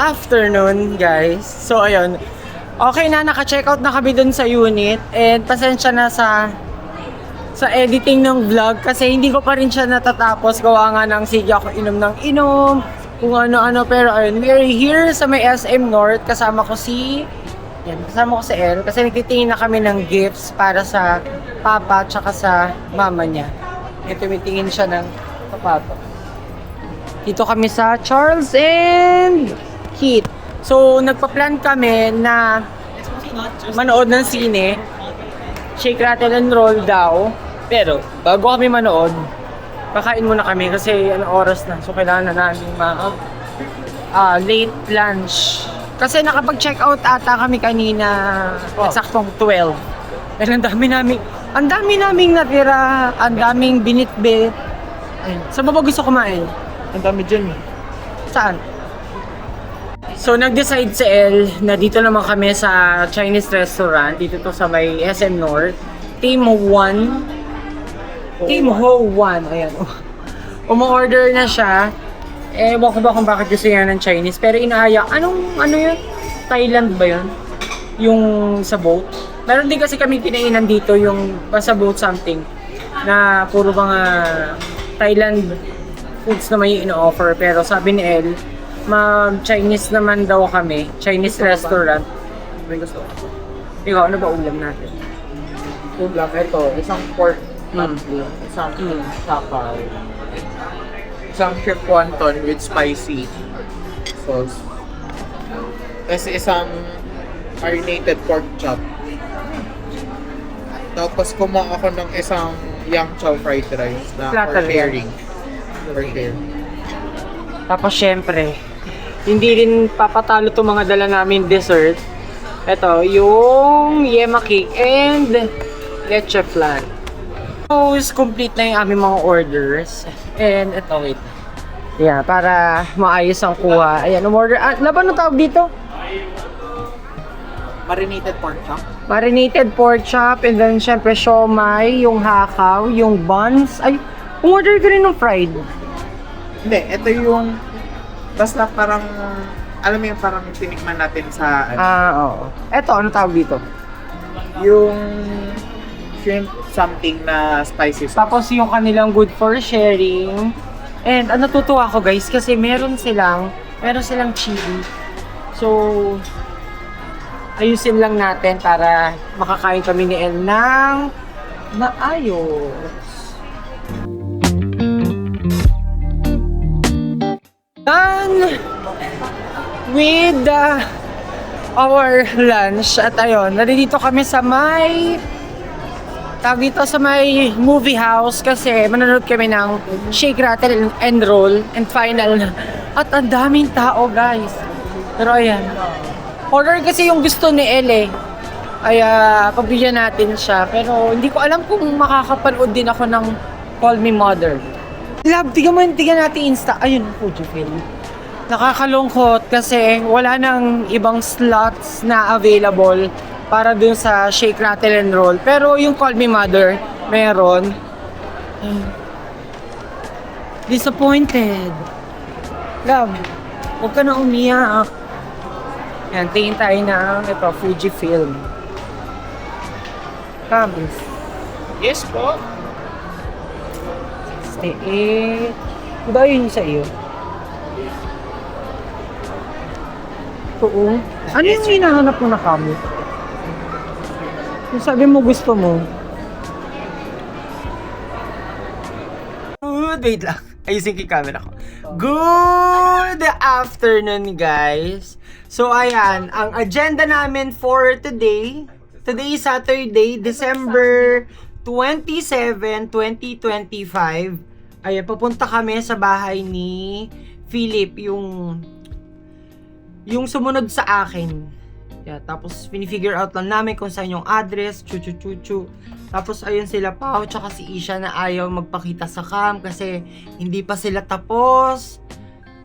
Afternoon guys. So ayun, okay na, naka-check out na kami dun sa unit, and pasensya na sa editing ng vlog kasi hindi ko pa rin siya natatapos, gawa nga ng sige ako inom ng inom kung ano-ano. Pero ayun, we're here sa may SM North, kasama ko si Elle kasi nagtitingin na kami ng gifts para sa papa tsaka sa mama niya. Tumitingin siya ng sapato. Dito kami sa Charles and Keith. So, nagpa-plan kami na manood ng sine. Shake, Rattle, and Roll daw. Pero, bago kami manood, kakain muna kami kasi ano oras na. So, kailangan na namin late lunch. Kasi nakapag-check out ata kami kanina, eksaktong 12. And ang dami naming natira, ang daming binitbit. Saan ba gusto kumain? Ang dami dyan eh. Saan? So, nag-decide si Elle na dito naman kami sa Chinese restaurant. Dito to sa may SM North. Team Ho 1. Ayan. Umu-order na siya. Ewan ko ba kung bakit gusto niya ng Chinese. Pero inaaya. Ano yun? Thailand ba yun? Yung sa boat. Meron din kasi kami kinainan dito yung sa boat something. Na puro mga Thailand foods na may ino-offer. Pero sabi ni Elle, mag-Chinese naman daw kami. Chinese restaurant. May gusto ko. Ikaw, ano ba ulam natin? Ulam, ito, isang pork dumpling, isang sapal, isang chef wonton with spicy sauce, tapos isang marinated pork chop. Tapos kumuha ako ng isang yang chow fried rice na for sharing. Tapos syempre, hindi rin papatalo itong mga dala namin dessert. Ito, yung yema cake and leche flan. So, complete na yung aming mga orders. And ito, wait. Yeah, para maayos ang kuha. Ayan, umorder. Laban ang tawag dito? Marinated pork chop. Marinated pork chop, and then syempre siomai, yung hakaw, yung buns. Ay, umorder ka rin ng fried. Hindi, ito yung basta parang, alam mo yung parang tinikman natin sa Oo. Eto, ano tawag dito? yung shrimp something na spicy sauce. Tapos yung kanilang good for sharing. And natutuwa ko guys kasi meron silang chili. So, ayusin lang natin para makakain kami ni Elle ng maayos. Done with our lunch. At ayun, nandito kami sa may movie house kasi manonood kami ng Shake, Rattle, and Roll and final na. At ang daming tao guys. Pero ayan, order kasi yung gusto ni Elle ay pabigyan natin siya. Pero hindi ko alam kung makakapanood din ako ng Call Me Mother. Love, tignan natin Insta. Ayun, Fujifilm. Nakakalungkot kasi wala nang ibang slots na available para dun sa Shake, Rattle, and Roll. Pero yung Call Me Mother, meron. Disappointed. Love, huwag ka na umiyak. Yan, tingin tayo na ito, Fujifilm. Come. Yes po. Ba yun sa iyo? Oo. Ano yung hinahanap mo na kami? Yung sabi mo gusto mo. Wait lang. Ayusin ko yung camera ko. Good afternoon guys. So ayan, ang agenda namin for today. Today is Saturday, December 27, 2025. Ayan, papunta kami sa bahay ni Philip, yung sumunod sa akin. Yeah, tapos pinifigure out lang namin kung saan yung address, chu. Tapos ayun sila Pao tsaka si Isha na ayaw magpakita sa cam kasi hindi pa sila tapos.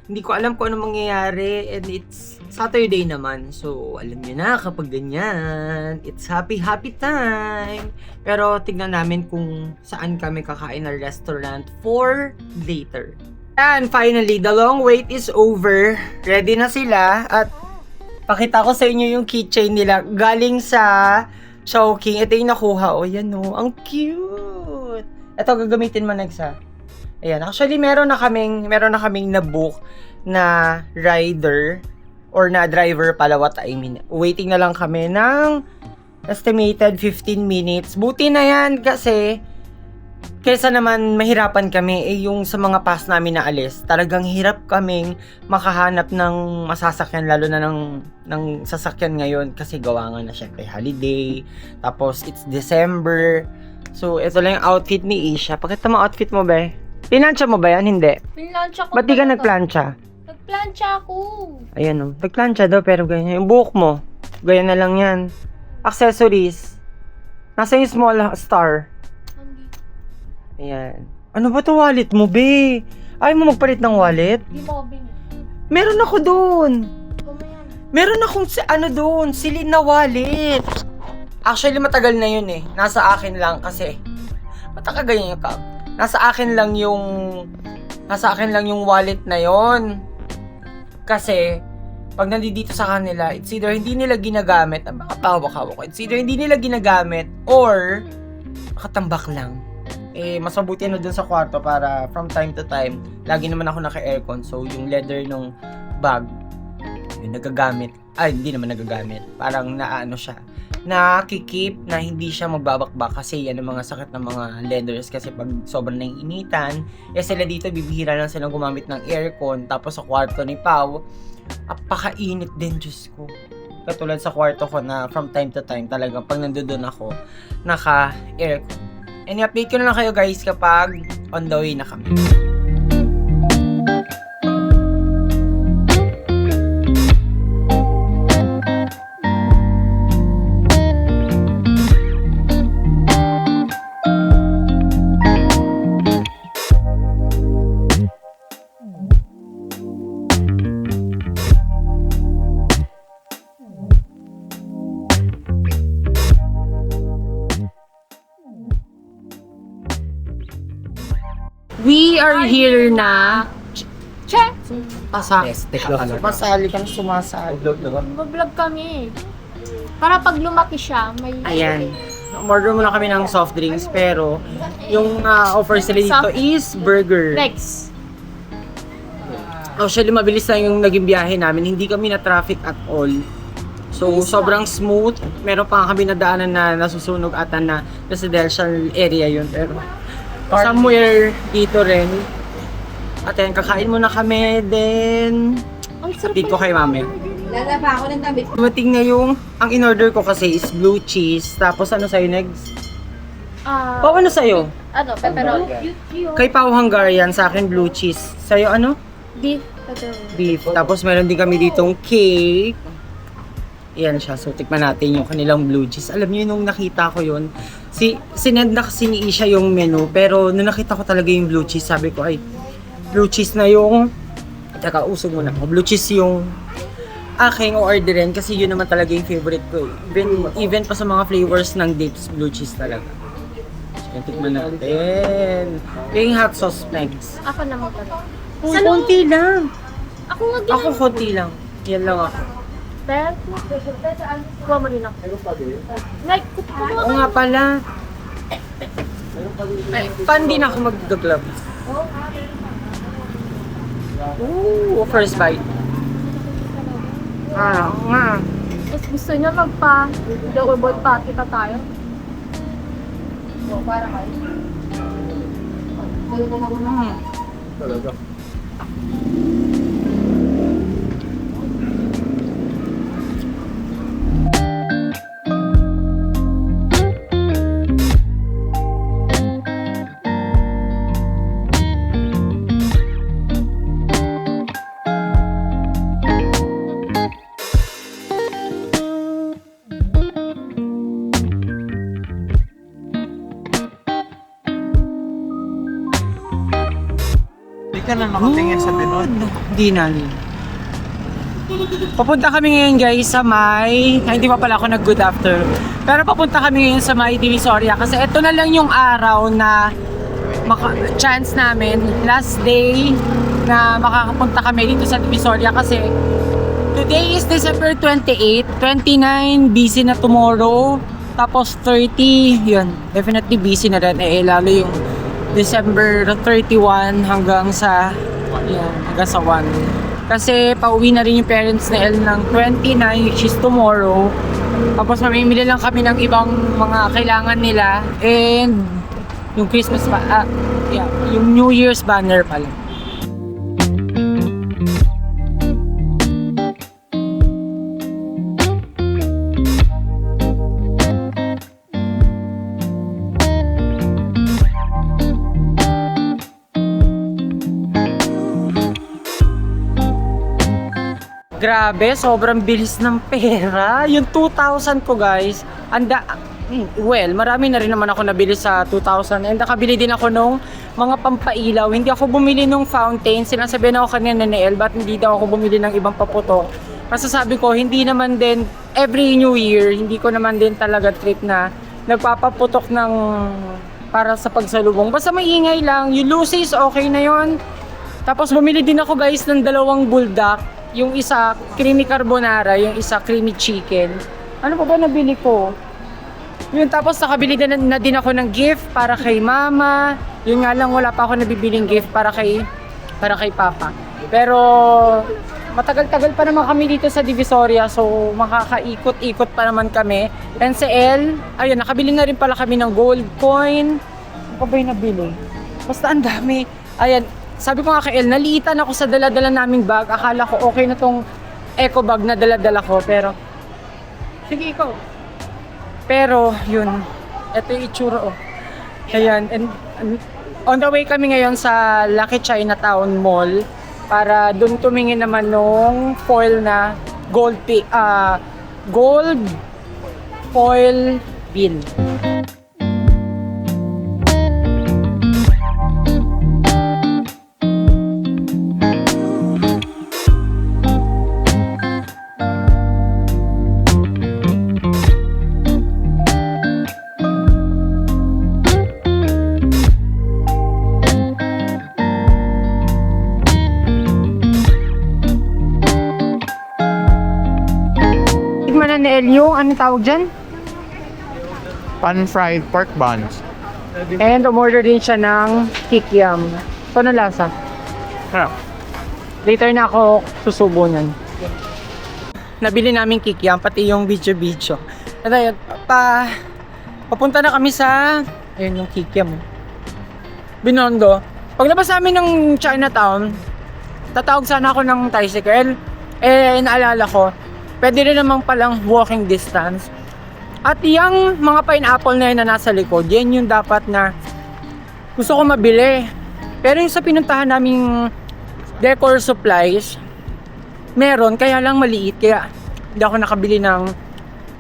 Hindi ko alam kung ano mangyayari and it's Saturday naman. So, alam niyo na kapag ganyan, it's happy time. Pero tignan namin kung saan kami kakain na restaurant for later. And finally, the long wait is over. Ready na sila at pakita ko sa inyo yung keychain nila galing sa Chowking. Ito yung nakuha. O, yan o. Ang cute. Ito, gagamitin mo next ha. Ayan. Actually, meron na kaming na-book na rider or na driver pala what I mean. Waiting na lang kami ng estimated 15 minutes. Buti na yan kasi kaysa naman mahirapan kami yung sa mga pass namin na alis. Talagang hirap kaming makahanap ng masasakyan lalo na ng sasakyan ngayon kasi gawa nga na syempre holiday. Tapos it's December. So ito lang yung outfit ni Isha. Pakita mo outfit mo ba? Pinansya mo ba yan? Hindi. Pinlansya ko. Ba't di ka talaga. nagplansya? Nagplansya ako. Ayan o. Nagplansya daw pero ganyan. Yung buhok mo. Ganyan na lang yan. Accessories. Nasa yung small star. Ayan. Ano ba to wallet mo, be? Ayaw mo magpalit ng wallet? Di mo bin. Meron ako doon. Kumayan. Meron akong doon, silid na wallet. Actually, matagal na yun eh. Nasa akin lang kasi. Ba't ganyan yung cup? Nasa akin lang yung wallet na yon. Kasi, pag nandito sa kanila, it's either hindi nila ginagamit, makapawak-hawak ko, it's either hindi nila ginagamit, or, nakatambak lang. Eh, mas mabuti na dun sa kwarto para from time to time, lagi naman ako naka-aircon. So, yung leather nung bag, yung nagagamit. Ay, hindi naman nagagamit. Parang naano siya. Nakikip na hindi siya magbabakbak kasi yan ang mga sakit ng mga leathers kasi pag sobrang naiinitan, eh sila dito bibihira lang silang gumamit ng aircon. Tapos sa kwarto ni Pau, apakainit din, Diyos ko. Katulad sa kwarto ko na from time to time talagang pag nandoon ako, naka-aircon. And i-update ko na lang kayo guys kapag on the way na kami. We are here na. Che! Sumasali ka na sumasali. Mag-vlog kami. Para pag lumaki siya, may... Ayan. Order muna kami ng soft drinks pero yung offer sila dito is burger. Next. Actually, mabilis lang yung naging biyahe namin. Hindi kami na traffic at all. So, sobrang smooth. Meron pa kami nadaanan na nasusunog ata na residential area yun. Pero somewhere dito rin. At yan, kakain muna kami. Then, Ang sarap update ko kay mami. Lalaba ako ng damit. Dumating na yung, ang in-order ko kasi is blue cheese. Tapos ano sa'yo, Negs? Pao, ano sa'yo? Pepperoni. Kay Pao Hungarian, sa akin blue cheese. Sa'yo ano? Beef. Pepperoni. Beef. Tapos meron din kami ditong cake. Yan siya. So, tikman natin yung kanilang blue cheese. Alam niyo, nung nakita ko yun, sinend na kasi ni Isha yung menu. Pero nung nakita ko talaga yung blue cheese, sabi ko, ay, blue cheese na yung... Teka, usog muna ako. Blue cheese yung aking orderin kasi yun naman talaga yung favorite ko. Even pa sa mga flavors ng dips, blue cheese talaga. So, tikman natin. Yung hot sauce next. Ako naman pala. Konti lang. Ako nga Ako konti lang. Yan lang ako. Bet? Kuha mo rin ako. Like, Oo nga pala. Ay, paano din ako mag-gloves? Ooh, first bite. Nga. Mas gusto niya double party pa tayo. Para kayo. Talaga. Hindi ka na nakatingin sa Binondo. Di na. Papunta kami ngayon guys sa may... Ay, hindi pa pala ako nag-good afternoon. Pero papunta kami ngayon sa may Divisoria kasi ito na lang yung araw na chance namin. Last day na makakapunta kami dito sa Divisoria kasi today is December 28, 29, busy na tomorrow. Tapos 30, yun, definitely busy na rin. Lalo yung December 31 hanggang sa 1. Kasi pauwi na rin yung parents na El ng 29, which is tomorrow. Tapos mamimili lang kami ng ibang mga kailangan nila. And yung Christmas yung New Year's banner pala. Grabe, sobrang bilis ng pera. Yung 2,000 ko guys, marami na rin naman ako nabili sa 2,000. And nakabili din ako nung mga pampailaw. Hindi ako bumili nung fountain. Sinasabi na ako kanina ni El, ba't hindi daw ako bumili ng ibang paputok? Kasi sabi ko, hindi naman din, every New Year, hindi ko naman din talaga trip na nagpapaputok ng para sa pagsalubong. Basta maingay lang. Yung Lucy's, okay na yon. Tapos bumili din ako guys ng 2 bulldog. Yung isa, creamy carbonara, yung isa, creamy chicken. Ano pa ba nabili ko? Yun, tapos nakabili na din ako ng gift para kay mama. Yun nga lang, wala pa ako nabibiling gift para kay papa. Pero, matagal-tagal pa naman kami dito sa Divisoria, so makakaikot-ikot pa naman kami. And si El, ayun, nakabili na rin pala kami ng gold coin. Ano pa ba yung nabili? Basta ang dami. Ayan, sabi ko nga kay El, naliitan ako sa dala-dala naming bag. Akala ko okay na tong eco bag na dala-dala ko, pero sige ikaw. Pero yun, ito yung itsura oh. Ayan, and on the way kami ngayon sa Lucky Chinatown Mall para doon tumingin naman nung foil na gold foil bill. Yung ano tawag dyan? Pan-fried pork buns. And umorder din siya ng kikiam. Ito na lasa. Harap. Later na ako susubo nun. Nabili namin kikiam, pati yung video. At ayun, papunta na kami sa ayun yung kikiam. Binondo. Paglabas namin ng Chinatown, tatawag sana ako ng tricycle. Naalala ko, pwede rin naman palang walking distance. At yung mga pineapple na yun na nasa likod, yan yung dapat na gusto ko mabili. Pero yung sa pinuntahan naming decor supplies, meron, kaya lang maliit. Kaya hindi ako nakabili ng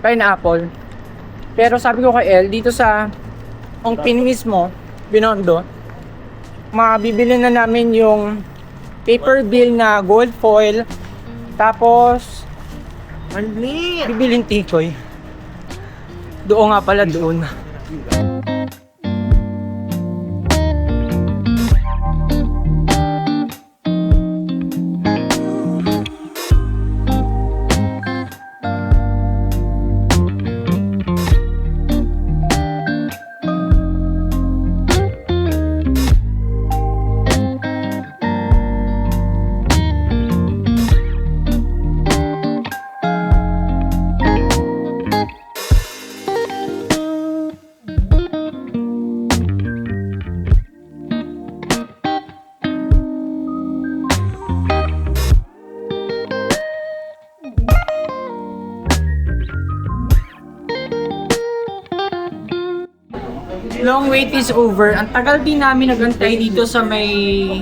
pineapple. Pero sabi ko kay El, dito sa Ongpin mismo, Binondo, mabibili na namin yung paper bill na gold foil. Tapos bibiling tikoy. Doon nga pala doon. Long wait is over. Ang tagal din namin nagantay dito sa may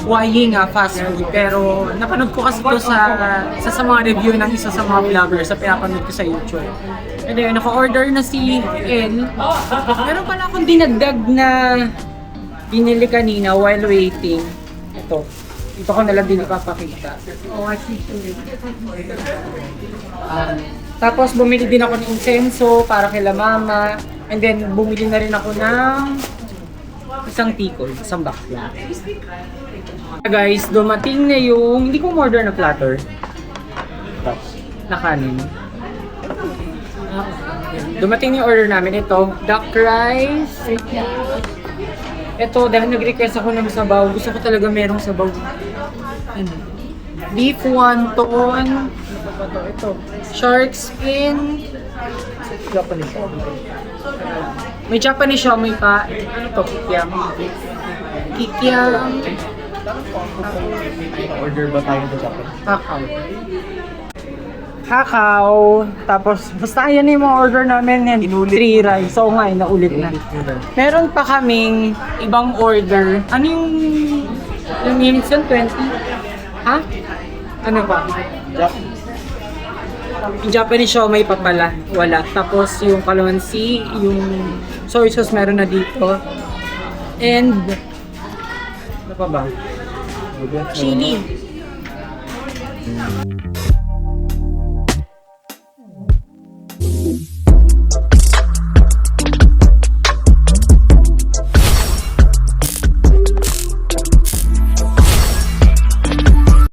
Waying fast food. Pero napanood ko kasi ito sa mga review ng isa sa mga vloggers sa pinapanood ko sa YouTube. And then, naka-order na si El. Meron pala akong dinagdag na binili kanina while waiting. Ito. Ito ko na lang din ipapakita. Tapos bumili din ako ng insenso para kila mama. And then bumili na rin ako ng isang tikol, isang bakla. Guys, dumating na yung, hindi ko order na platter. Na kanin. Dumating yung order namin. Ito, duck rice. Ito, dahil nag-request ako ng sabaw, gusto ko talaga merong sabaw. Ano? Beef wonton. Ano pa to? Ito. Shark fin. Japanese siomai. May Japanese siomai pa. Ano to? Kikiam. Kikiam. Order ba tayo sa Japan? Kakao. Kakao. Tapos, basta yan yung mga order namin yan. 3 rice. So nga, naulit na. Meron pa kaming ibang order. Ano yung minutes yun? 20? Ha? Ano pa? Yung Japanese siomai pa pala. Wala. Tapos yung kalamansi, yung soy sauce meron na dito. And, ano pa ba? Chili.